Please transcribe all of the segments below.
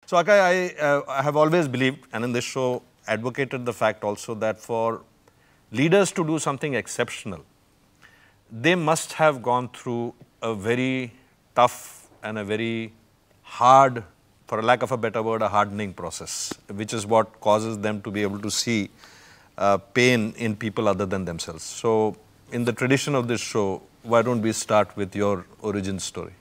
So, Akkai, I have always believed, and in this show, advocated the fact also that for leaders to do something exceptional, they must have gone through a very tough and a very hard, for a lack of a better word, a hardening process, which is what causes them to be able to see pain in people other than themselves. So, in the tradition of this show, why don't we start with your origin story?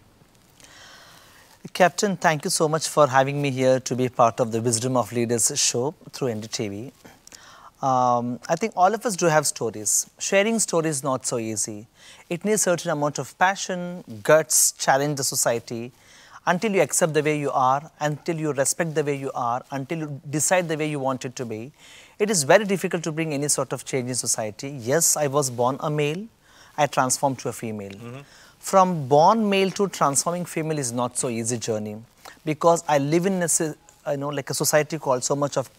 Captain, thank you so much for having me here to be part of the Wisdom of Leaders show through NDTV. I think all of us do have stories. Sharing stories is not so easy. It needs a certain amount of passion, guts, challenge the society. Until you accept the way you are, until you respect the way you are, until you decide the way you want it to be, it is very difficult to bring any sort of change in society. Yes, I was born a male. I transformed to a female. From born male to transforming female is not so easy journey, because I live in a, like a society called so much of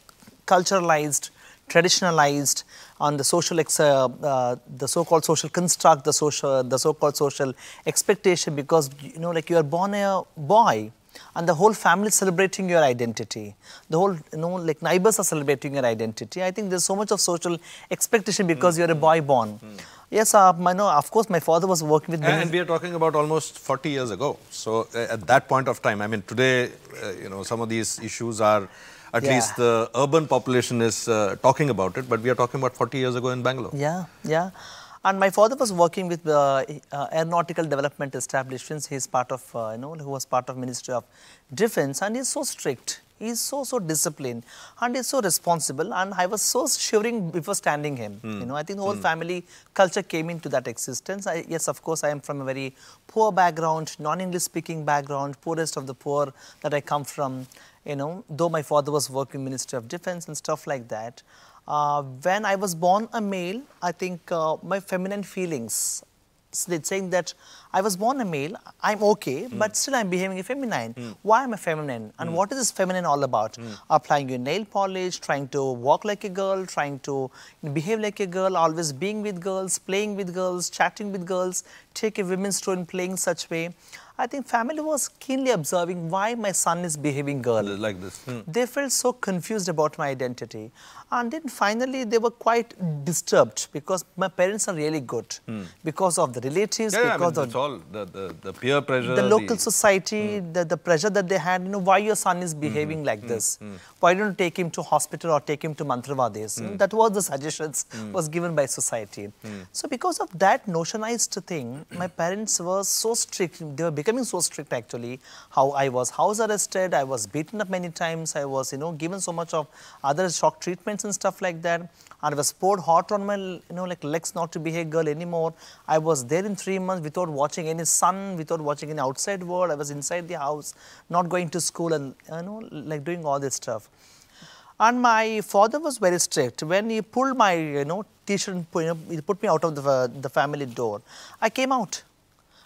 culturalized, traditionalized, on the social, the so-called social construct, the so-called social expectation, because like you are born a boy, and the whole family is celebrating your identity. The whole, like neighbors are celebrating your identity. I think there's so much of social expectation because you're a boy born. Yes, of course, my father was working with... And we are talking about almost 40 years ago. So, at that point of time, I mean, today, some of these issues are, at least the urban population is talking about it, but we are talking about 40 years ago in Bangalore. Yeah. And my father was working with aeronautical development establishments. He's part of, who was part of Ministry of Defense, and he's so strict. He's so disciplined, and he's so responsible, and I was so shivering before standing him. I think the whole family culture came into that existence. Yes, of course, I am from a very poor background, non-English speaking background, poorest of the poor that I come from, though my father was working in Ministry of Defense and stuff like that. When I was born a male, I think my feminine feelings, saying that I was born a male, I'm okay, but still I'm behaving feminine. Why am I feminine? And what is this feminine all about? Applying your nail polish, trying to walk like a girl, trying to behave like a girl, always being with girls, playing with girls, chatting with girls, take a women's role in playing such way. I think family was keenly observing why my son is behaving girl. Like this. They felt so confused about my identity. And then finally they were quite disturbed, because my parents are really good. Because of the relatives, because of all the peer pressure. The local society, the pressure that they had, why your son is behaving like this. Why don't you take him to hospital or take him to Mantravades? That was the suggestions was given by society. So because of that notionized thing, my parents were so strict. They were becoming so strict actually. How I was house arrested, I was beaten up many times, I was given so much of other shock treatments and stuff like that. And I was poured hot on my like legs not to be a girl anymore. I was there in 3 months without watching any sun, without watching any outside world. I was inside the house, not going to school, and like doing all this stuff. And my father was very strict. When he pulled my t-shirt, he put me out of the family door, I came out.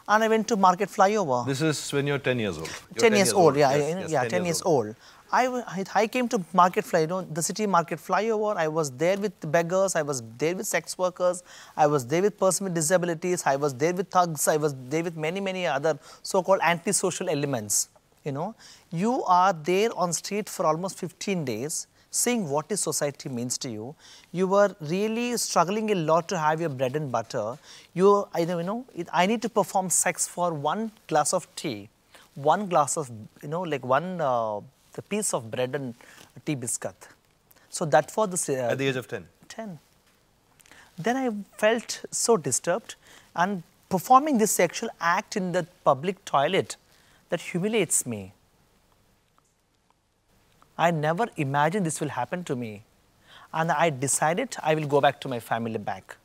And I went to Market Flyover. This is when you're 10 years old. 10 years old, yeah, 10 years old. I came to Market Flyover, the city Market Flyover. I was there with beggars, I was there with sex workers, I was there with persons with disabilities, I was there with thugs, I was there with many other so-called anti-social elements. You are there on street for almost 15 days, seeing what this society means to you. You were really struggling a lot to have your bread and butter. I need to perform sex for one glass of tea, one glass of, the piece of bread and tea biscuit. So that was the... At the age of 10? 10. Then I felt so disturbed, and performing this sexual act in the public toilet, that humiliates me. I never imagined this will happen to me. And I decided I will go back to my family back.